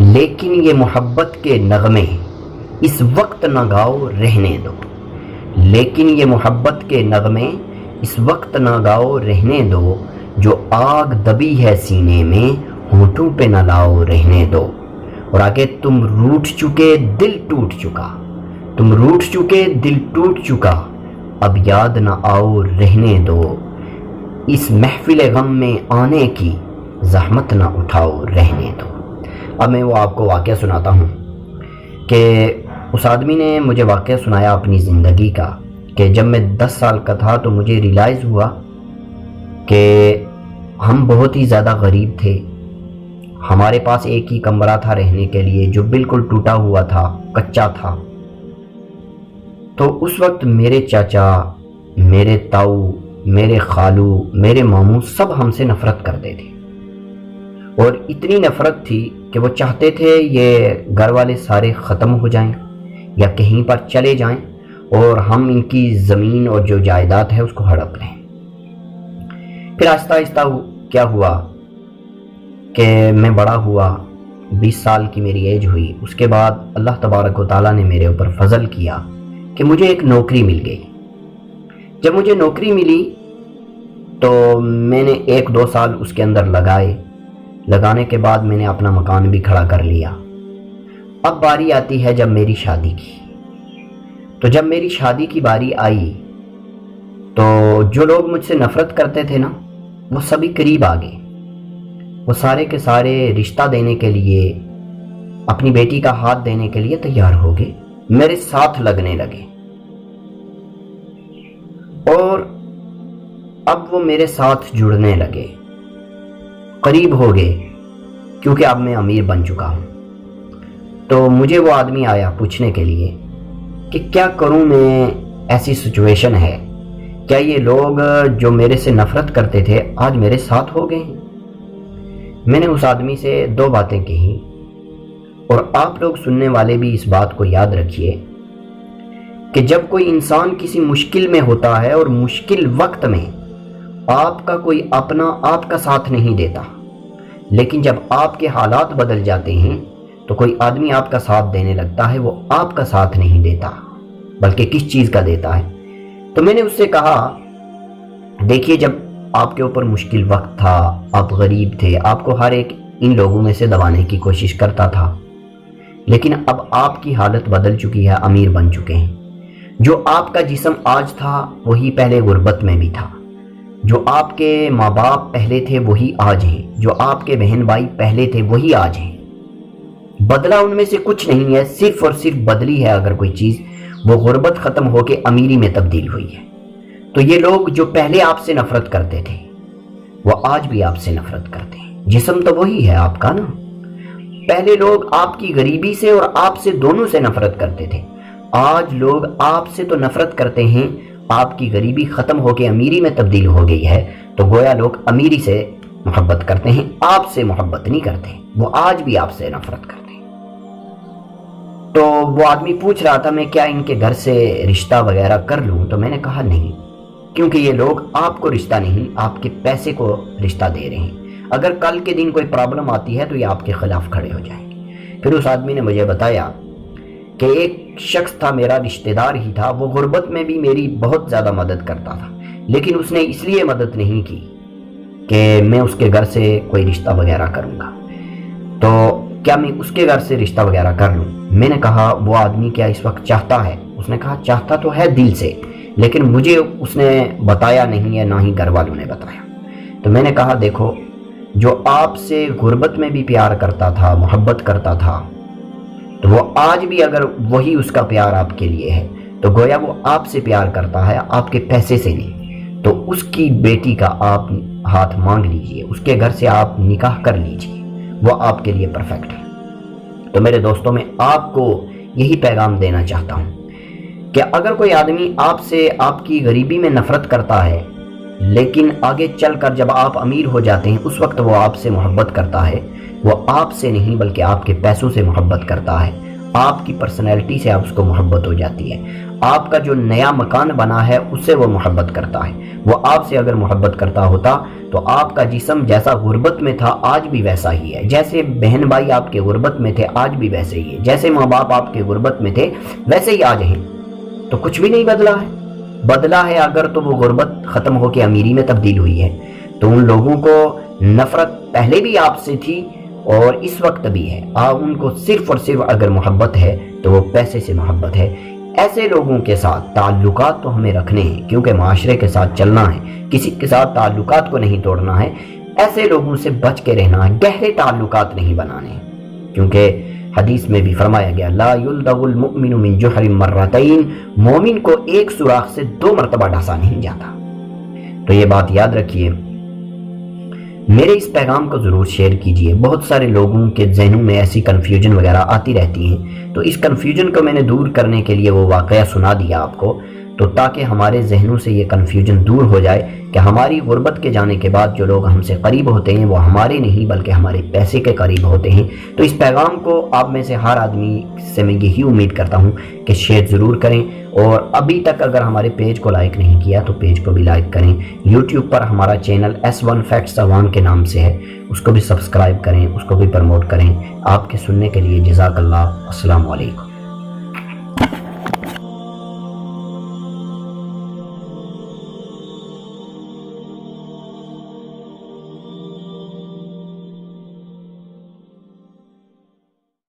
لیکن یہ محبت کے نغمے اس وقت نہ گاؤ رہنے دو، لیکن یہ محبت کے نغمے اس وقت نہ گاؤ رہنے دو، جو آگ دبی ہے سینے میں ہونٹوں پہ نہ لاؤ رہنے دو۔ اور آگے تم روٹھ چکے دل ٹوٹ چکا، تم روٹھ چکے دل ٹوٹ چکا، اب یاد نہ آؤ رہنے دو، اس محفل غم میں آنے کی زحمت نہ اٹھاؤ رہنے دو۔ اب میں وہ آپ کو واقعہ سناتا ہوں کہ اس آدمی نے مجھے واقعہ سنایا اپنی زندگی کا، کہ جب میں 10 سال کا تھا تو مجھے ریلائز ہوا کہ ہم بہت ہی زیادہ غریب تھے، ہمارے پاس ایک ہی کمرہ تھا رہنے کے لیے جو بالکل ٹوٹا ہوا تھا، کچا تھا۔ تو اس وقت میرے چاچا، میرے تاؤ، میرے خالو، میرے ماموں سب ہم سے نفرت کرتے تھے، اور اتنی نفرت تھی کہ وہ چاہتے تھے یہ گھر والے سارے ختم ہو جائیں یا کہیں پر چلے جائیں اور ہم ان کی زمین اور جو جائیداد ہے اس کو ہڑپ لیں۔ پھر آہستہ آہستہ کیا ہوا کہ میں بڑا ہوا، 20 سال کی میری ایج ہوئی، اس کے بعد اللہ تبارک و تعالیٰ نے میرے اوپر فضل کیا کہ مجھے ایک نوکری مل گئی۔ جب مجھے نوکری ملی تو میں نے 1-2 سال اس کے اندر لگانے کے بعد میں نے اپنا مکان بھی کھڑا کر لیا۔ اب باری آتی ہے جب میری شادی کی، تو جب میری شادی کی باری آئی تو جو لوگ مجھ سے نفرت کرتے تھے نا وہ سبھی قریب آ گئے، وہ سارے کے سارے رشتہ دینے کے لیے، اپنی بیٹی کا ہاتھ دینے کے لیے تیار ہو گئے، میرے ساتھ لگنے لگے، اور اب وہ میرے ساتھ جڑنے لگے، قریب ہو گئے، کیونکہ اب میں امیر بن چکا ہوں۔ تو مجھے وہ آدمی آیا پوچھنے کے لیے کہ کیا کروں میں، ایسی سچویشن ہے، کیا یہ لوگ جو میرے سے نفرت کرتے تھے آج میرے ساتھ ہو گئے ہیں؟ میں نے اس آدمی سے 2 باتیں کہیں، اور آپ لوگ سننے والے بھی اس بات کو یاد رکھیے کہ جب کوئی انسان کسی مشکل میں ہوتا ہے اور مشکل وقت میں آپ کا کوئی اپنا آپ کا ساتھ نہیں دیتا، لیکن جب آپ کے حالات بدل جاتے ہیں تو کوئی آدمی آپ کا ساتھ دینے لگتا ہے، وہ آپ کا ساتھ نہیں دیتا بلکہ کس چیز کا دیتا ہے۔ تو میں نے اس سے کہا دیکھیے، جب آپ کے اوپر مشکل وقت تھا، آپ غریب تھے، آپ کو ہر ایک ان لوگوں میں سے دبانے کی کوشش کرتا تھا، لیکن اب آپ کی حالت بدل چکی ہے، امیر بن چکے ہیں۔ جو آپ کا جسم آج تھا وہی پہلے غربت میں بھی تھا، جو آپ کے ماں باپ پہلے تھے وہی آج ہیں، جو آپ کے بہن بھائی پہلے تھے وہی آج ہیں۔ بدلہ ان میں سے کچھ نہیں ہے، صرف اور صرف بدلی ہے اگر کوئی چیز، وہ غربت ختم ہو کے امیری میں تبدیل ہوئی ہے۔ تو یہ لوگ جو پہلے آپ سے نفرت کرتے تھے وہ آج بھی آپ سے نفرت کرتے ہیں، جسم تو وہی ہے آپ کا نا۔ پہلے لوگ آپ کی غریبی سے اور آپ سے دونوں سے نفرت کرتے تھے، آج لوگ آپ سے تو نفرت کرتے ہیں، آپ کی غریبی ختم ہو کے امیری میں تبدیل ہو گئی ہے، تو گویا لوگ امیری سے محبت کرتے ہیں، آپ سے محبت نہیں کرتے، وہ آج بھی آپ سے نفرت کرتے ہیں۔ تو وہ آدمی پوچھ رہا تھا میں کیا ان کے گھر سے رشتہ وغیرہ کر لوں، تو میں نے کہا نہیں، کیونکہ یہ لوگ آپ کو رشتہ نہیں، آپ کے پیسے کو رشتہ دے رہے ہیں، اگر کل کے دن کوئی پرابلم آتی ہے تو یہ آپ کے خلاف کھڑے ہو جائیں گے۔ پھر اس آدمی نے مجھے بتایا کہ ایک شخص تھا، میرا رشتہ دار ہی تھا، وہ غربت میں بھی میری بہت زیادہ مدد کرتا تھا، لیکن اس نے اس لیے مدد نہیں کی کہ میں اس کے گھر سے کوئی رشتہ وغیرہ کروں گا، تو کیا میں اس کے گھر سے رشتہ وغیرہ کر لوں؟ میں نے کہا وہ آدمی کیا اس وقت چاہتا ہے؟ اس نے کہا چاہتا تو ہے دل سے، لیکن مجھے اس نے بتایا نہیں ہے، نہ ہی گھر والوں نے بتایا۔ تو میں نے کہا دیکھو، جو آپ سے غربت میں بھی پیار کرتا تھا، محبت کرتا تھا، تو وہ آج بھی اگر وہی اس کا پیار آپ کے لیے ہے تو گویا وہ آپ سے پیار کرتا ہے، آپ کے پیسے سے نہیں، تو اس کی بیٹی کا آپ ہاتھ مانگ لیجئے، اس کے گھر سے آپ نکاح کر لیجئے، وہ آپ کے لیے پرفیکٹ ہے۔ تو میرے دوستوں، میں آپ کو یہی پیغام دینا چاہتا ہوں کہ اگر کوئی آدمی آپ سے آپ کی غریبی میں نفرت کرتا ہے، لیکن آگے چل کر جب آپ امیر ہو جاتے ہیں اس وقت وہ آپ سے محبت کرتا ہے، وہ آپ سے نہیں بلکہ آپ کے پیسوں سے محبت کرتا ہے، آپ کی پرسنالٹی سے آپ اس کو محبت ہو جاتی ہے، آپ کا جو نیا مکان بنا ہے اس سے وہ محبت کرتا ہے۔ وہ آپ سے اگر محبت کرتا ہوتا تو آپ کا جسم جیسا غربت میں تھا آج بھی ویسا ہی ہے، جیسے بہن بھائی آپ کے غربت میں تھے آج بھی ویسے ہی ہے، جیسے ماں باپ آپ کے غربت میں تھے ویسے ہی آج ہیں۔ تو کچھ بھی نہیں بدلا ہے، بدلا ہے اگر تو وہ غربت ختم ہو کے امیری میں تبدیل ہوئی ہے۔ تو ان لوگوں کو نفرت پہلے بھی آپ سے تھی اور اس وقت بھی ہے، ان کو صرف اور صرف اگر محبت ہے تو وہ پیسے سے محبت ہے۔ ایسے لوگوں کے ساتھ تعلقات تو ہمیں رکھنے ہیں، کیونکہ معاشرے کے ساتھ چلنا ہے، کسی کے ساتھ تعلقات کو نہیں توڑنا ہے، ایسے لوگوں سے بچ کے رہنا ہے، گہرے تعلقات نہیں بنانے ہیں، کیونکہ حدیث میں بھی فرمایا گیا لا یلدغ المؤمن من جحر مرتین، مومن کو ایک سوراخ سے 2 مرتبہ ڈھانسا نہیں جاتا۔ تو یہ بات یاد رکھیے، میرے اس پیغام کو ضرور شیئر کیجئے۔ بہت سارے لوگوں کے ذہنوں میں ایسی کنفیوژن وغیرہ آتی رہتی ہیں، تو اس کنفیوژن کو میں نے دور کرنے کے لیے وہ واقعہ سنا دیا آپ کو، تو تاکہ ہمارے ذہنوں سے یہ کنفیوژن دور ہو جائے کہ ہماری غربت کے جانے کے بعد جو لوگ ہم سے قریب ہوتے ہیں وہ ہمارے نہیں بلکہ ہمارے پیسے کے قریب ہوتے ہیں۔ تو اس پیغام کو آپ میں سے ہر آدمی سے میں یہی امید کرتا ہوں کہ شیئر ضرور کریں، اور ابھی تک اگر ہمارے پیج کو لائک نہیں کیا تو پیج کو بھی لائک کریں۔ یوٹیوب پر ہمارا چینل S1 Facts Awan کے نام سے ہے، اس کو بھی سبسکرائب کریں، اس کو بھی پروموٹ کریں۔ آپ کے سننے کے لیے جزاک اللہ۔ السلام علیکم۔